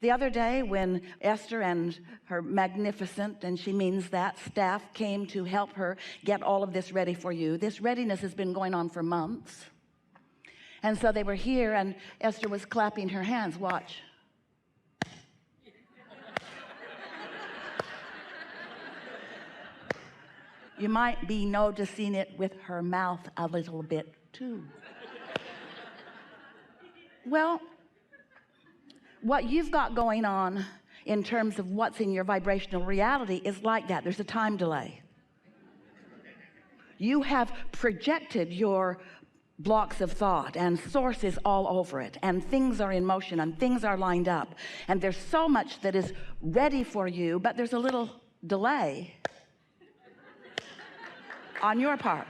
The other day when Esther and her magnificent, and she means that, staff came to help her get all of this ready for you, this readiness has been going on for months. And so they were here and Esther was clapping her hands. Watch. You might be noticing it with her mouth a little bit too. Well, what you've got going on in terms of what's in your vibrational reality is like that. There's a time delay. You have projected your blocks of thought and sources all over it, and things are in motion and things are lined up, and there's so much that is ready for you, but there's a little delay on your part.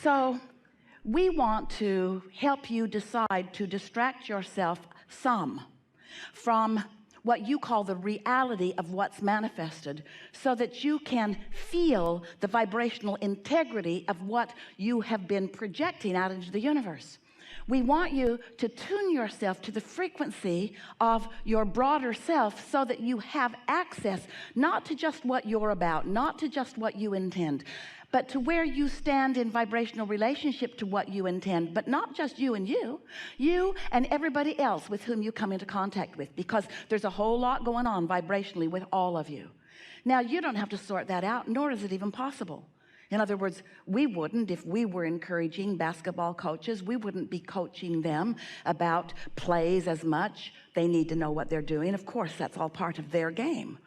So we want to help you decide to distract yourself some from what you call the reality of what's manifested, so that you can feel the vibrational integrity of what you have been projecting out into the universe. We want you to tune yourself to the frequency of your broader self, so that you have access not to just what you're about, not to just what you intend, but to where you stand in vibrational relationship to what you intend. But not just you and you and everybody else with whom you come into contact with, because there's a whole lot going on vibrationally with all of you. Now, you don't have to sort that out, nor is it even possible. In other words, we wouldn't, if we were encouraging basketball coaches, we wouldn't be coaching them about plays as much. They need to know what they're doing. Of course, that's all part of their game.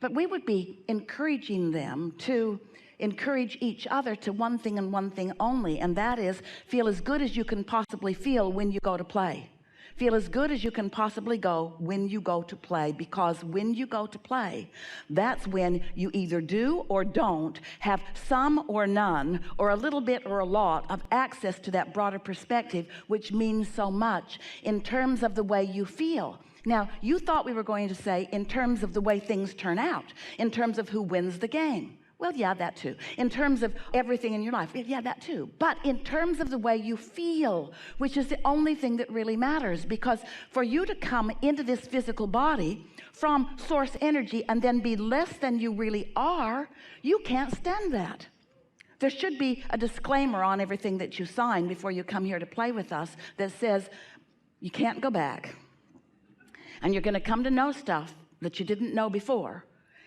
But we would be encouraging them to encourage each other to one thing and one thing only, and that is feel as good as you can possibly feel when you go to play. Feel as good as you can possibly go when you go to play, because when you go to play, that's when you either do or don't have some or none, or a little bit or a lot of access to that broader perspective, which means so much in terms of the way you feel. Now, you thought we were going to say in terms of the way things turn out, in terms of who wins the game. Well, yeah, that too. In terms of everything in your life, yeah, that too. But in terms of the way you feel, which is the only thing that really matters, because for you to come into this physical body from source energy and then be less than you really are, you can't stand that. There should be a disclaimer on everything that you sign before you come here to play with us that says you can't go back, and you're going to come to know stuff that you didn't know before.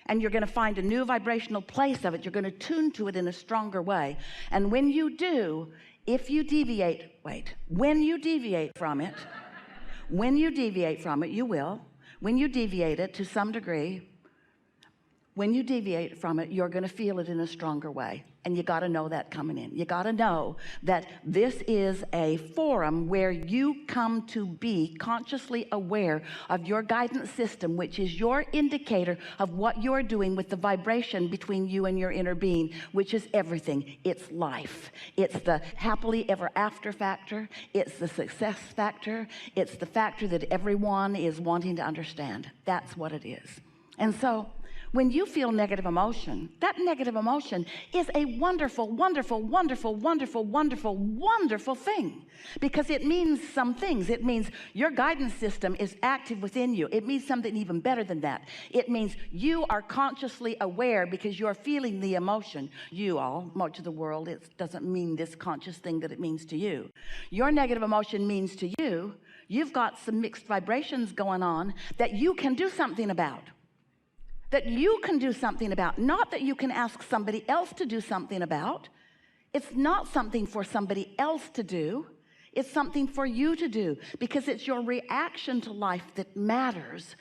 And you're going to find a new vibrational place of it. You're going to tune to it in a stronger way. And when you do, if you deviate, when you deviate from it, you will. When you deviate it to some degree, when you deviate from it, you're going to feel it in a stronger way. And you got to know that coming in. You got to know that this is a forum where you come to be consciously aware of your guidance system, which is your indicator of what you're doing with the vibration between you and your inner being, which is everything. It's life. It's the happily ever after factor. It's the success factor. It's the factor that everyone is wanting to understand. That's what it is. And so when you feel negative emotion, that negative emotion is a wonderful, wonderful, wonderful, wonderful, wonderful, wonderful thing, because it means some things. It means your guidance system is active within you. It means something even better than that. It means you are consciously aware because you're feeling the emotion. You all, much of the world, it doesn't mean this conscious thing that it means to you. Your negative emotion means to you, you've got some mixed vibrations going on that you can do something about. That you can do something about, not that you can ask somebody else to do something about. It's not something for somebody else to do. It's something for you to do, because it's your reaction to life that matters.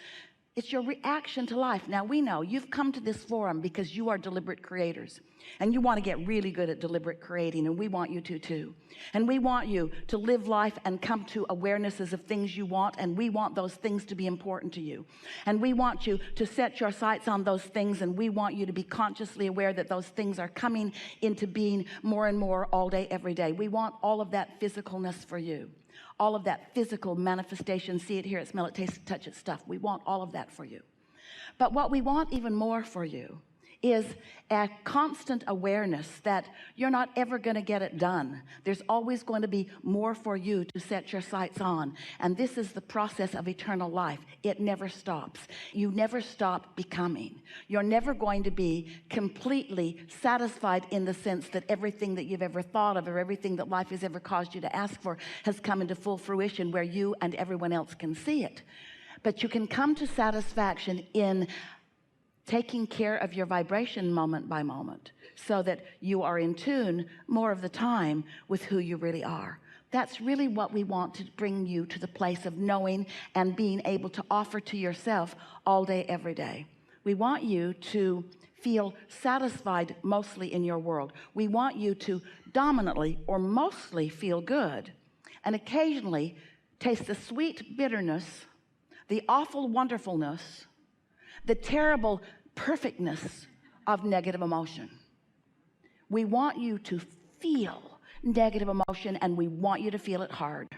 It's your reaction to life. Now, we know you've come to this forum because you are deliberate creators, and you want to get really good at deliberate creating, and we want you to too. And we want you to live life and come to awarenesses of things you want, and we want those things to be important to you. And we want you to set your sights on those things, and we want you to be consciously aware that those things are coming into being more and more all day, every day. We want all of that physicalness for you. All of that physical manifestation, see it, hear it, smell it, taste it, touch it stuff. We want all of that for you. But what we want even more for you is a constant awareness that you're not ever going to get it done. There's always going to be more for you to set your sights on. And this is the process of eternal life. It never stops. You never stop becoming. You're never going to be completely satisfied in the sense that everything that you've ever thought of or everything that life has ever caused you to ask for has come into full fruition where you and everyone else can see it. But you can come to satisfaction in taking care of your vibration moment by moment so that you are in tune more of the time with who you really are. That's really what we want to bring you to the place of knowing and being able to offer to yourself all day, every day. We want you to feel satisfied mostly in your world. We want you to dominantly or mostly feel good and occasionally taste the sweet bitterness, the awful wonderfulness, the terrible perfectness of negative emotion. We want you to feel negative emotion, and we want you to feel it hard,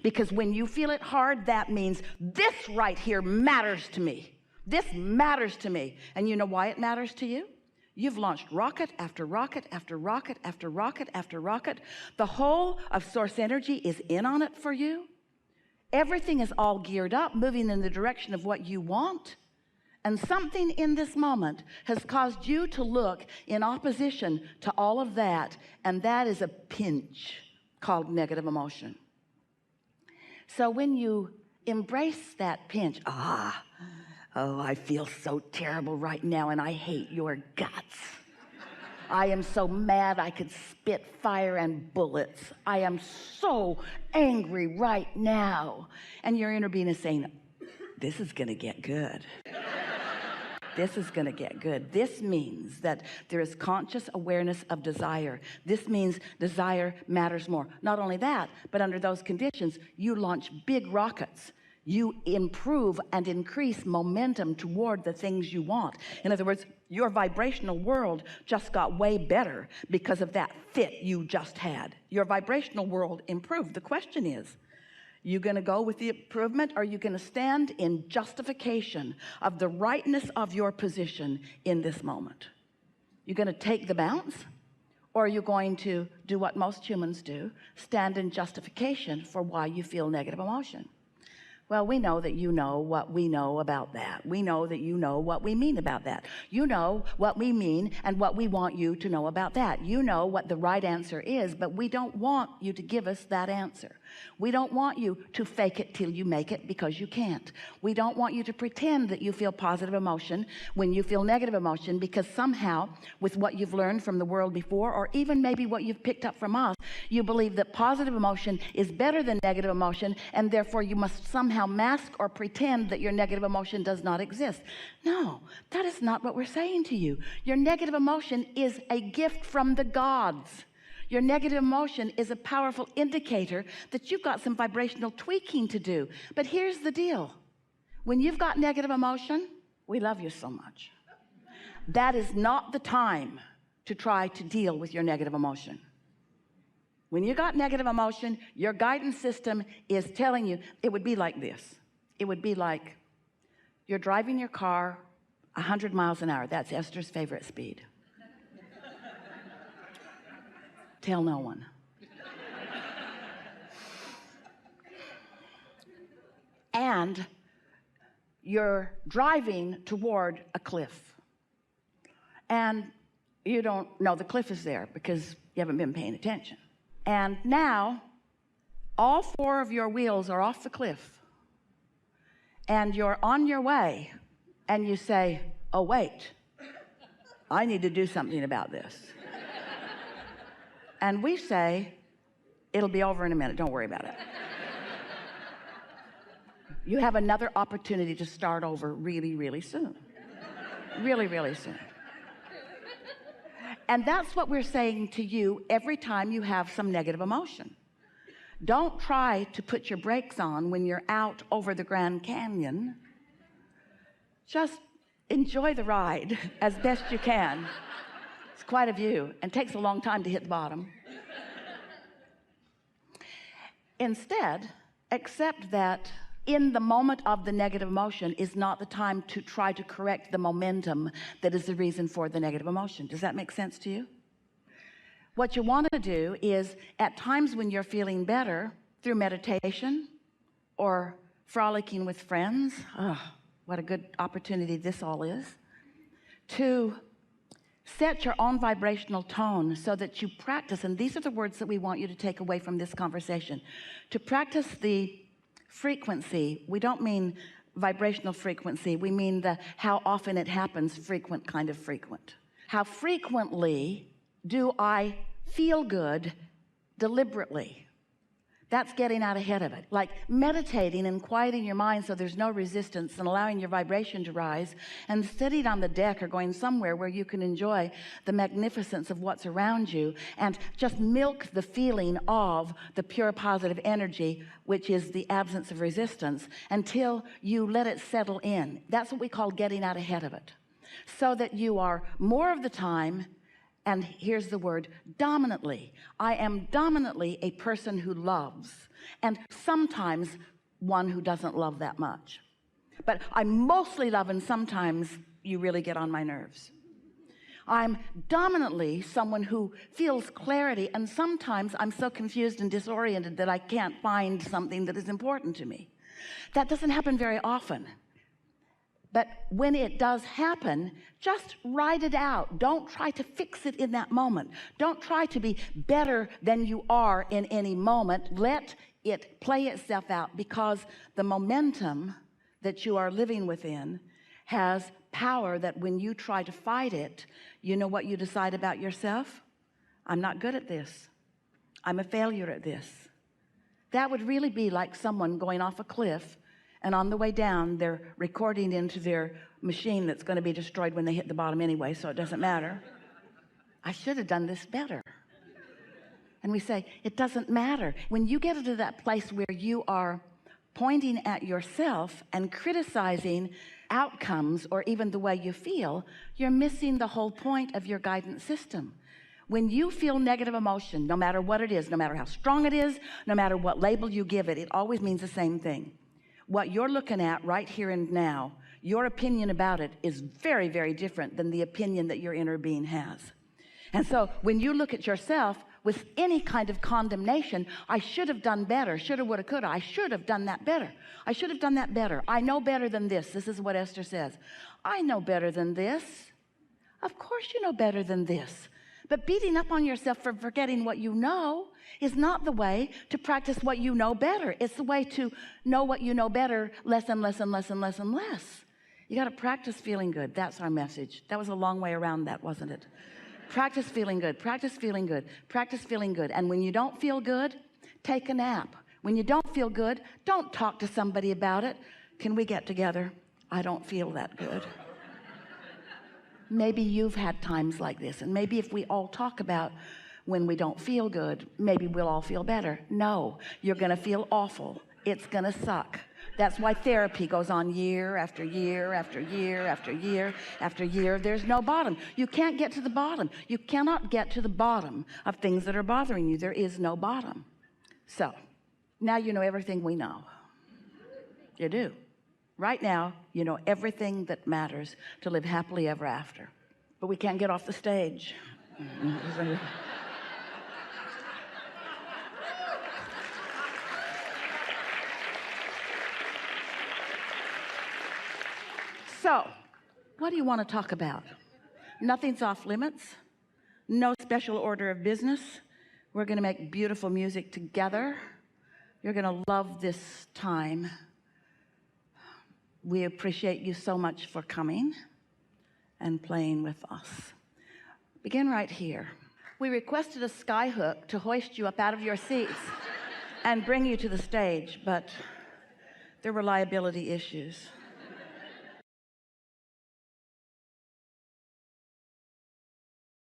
because when you feel it hard, that means this right here matters to me. This matters to me. And you know why it matters to you? You've launched rocket after rocket after rocket after rocket after rocket. The whole of source energy is in on it for you. Everything is all geared up, moving in the direction of what you want. And something in this moment has caused you to look in opposition to all of that, and that is a pinch called negative emotion. So when you embrace that pinch, oh, I feel so terrible right now, and I hate your guts. I am so mad I could spit fire and bullets. I am so angry right now. And your inner being is saying, this is going to get good. This is going to get good. This means that there is conscious awareness of desire. This means desire matters more. Not only that, but under those conditions, you launch big rockets. You improve and increase momentum toward the things you want. In other words, your vibrational world just got way better because of that fit you just had. Your vibrational world improved. The question is, you going to go with the improvement, or are you going to stand in justification of the rightness of your position in this moment? You going to take the bounce, or are you going to do what most humans do, stand in justification for why you feel negative emotion? Well, we know that you know what we know about that. We know that you know what we mean about that. You know what we mean and what we want you to know about that. You know what the right answer is, but we don't want you to give us that answer. We don't want you to fake it till you make it, because you can't. We don't want you to pretend that you feel positive emotion when you feel negative emotion, because somehow with what you've learned from the world before, or even maybe what you've picked up from us, you believe that positive emotion is better than negative emotion, and therefore you must somehow mask or pretend that your negative emotion does not exist. No, that is not what we're saying to you. Your negative emotion is a gift from the gods. Your negative emotion is a powerful indicator that you've got some vibrational tweaking to do. But here's the deal. When you've got negative emotion, we love you so much. That is not the time to try to deal with your negative emotion. When you got negative emotion, your guidance system is telling you, it would be like this. It would be like you're driving your car 100 miles an hour. That's Esther's favorite speed. Tell no one. And you're driving toward a cliff. And you don't know the cliff is there because you haven't been paying attention. And now all four of your wheels are off the cliff. And you're on your way. And you say, oh, wait, I need to do something about this. And we say, it'll be over in a minute. Don't worry about it. You have another opportunity to start over really, really soon. Really, really soon. And that's what we're saying to you every time you have some negative emotion. Don't try to put your brakes on when you're out over the Grand Canyon. Just enjoy the ride as best you can. It's quite a view and takes a long time to hit the bottom. Instead, accept that in the moment of the negative emotion is not the time to try to correct the momentum that is the reason for the negative emotion. Does that make sense to you? What you want to do is, at times when you're feeling better, through meditation or frolicking with friends, what a good opportunity this all is, to set your own vibrational tone so that you practice, and these are the words that we want you to take away from this conversation, to practice the frequency. We don't mean vibrational frequency, we mean the how often it happens, frequent kind of frequent. How frequently do I feel good deliberately? That's getting out ahead of it, like meditating and quieting your mind so there's no resistance and allowing your vibration to rise, and sitting on the deck or going somewhere where you can enjoy the magnificence of what's around you and just milk the feeling of the pure positive energy, which is the absence of resistance, until you let it settle in. That's what we call getting out ahead of it, so that you are more of the time, and here's the word, dominantly. I am dominantly a person who loves, and sometimes one who doesn't love that much. But I mostly love, and sometimes you really get on my nerves. I'm dominantly someone who feels clarity, and sometimes I'm so confused and disoriented that I can't find something that is important to me. That doesn't happen very often. But when it does happen, just write it out. Don't try to fix it in that moment. Don't try to be better than you are in any moment. Let it play itself out, because the momentum that you are living within has power that when you try to fight it, you know what you decide about yourself? I'm not good at this. I'm a failure at this. That would really be like someone going off a cliff, and on the way down, they're recording into their machine that's going to be destroyed when they hit the bottom anyway, so it doesn't matter. I should have done this better. And we say, it doesn't matter. When you get into that place where you are pointing at yourself and criticizing outcomes or even the way you feel, you're missing the whole point of your guidance system. When you feel negative emotion, no matter what it is, no matter how strong it is, no matter what label you give it, it always means the same thing. What you're looking at right here and now, your opinion about it is very, very different than the opinion that your inner being has. And so when you look at yourself with any kind of condemnation, I should have done better, shoulda, woulda, coulda, I should have done that better. I should have done that better. I know better than this. This is what Esther says. I know better than this. Of course you know better than this. But beating up on yourself for forgetting what you know is not the way to practice what you know better. It's the way to know what you know better less and less and less and less and less. You got to practice feeling good. That's our message. That was a long way around that, wasn't it? Practice feeling good, practice feeling good, practice feeling good. And when you don't feel good, take a nap. When you don't feel good, don't talk to somebody about it. Can we get together? I don't feel that good. Maybe you've had times like this, and maybe if we all talk about when we don't feel good, maybe we'll all feel better. No, you're going to feel awful. It's going to suck. That's why therapy goes on year after year after year after year after year. There's no bottom. You can't get to the bottom. You cannot get to the bottom of things that are bothering you. There is no bottom. So now you know everything we know. You do. Right now, you know everything that matters to live happily ever after. But we can't get off the stage. So, what do you want to talk about? Nothing's off limits. No special order of business. We're going to make beautiful music together. You're going to love this time. We appreciate you so much for coming and playing with us. Begin right here. We requested a skyhook to hoist you up out of your seats and bring you to the stage, but there were liability issues.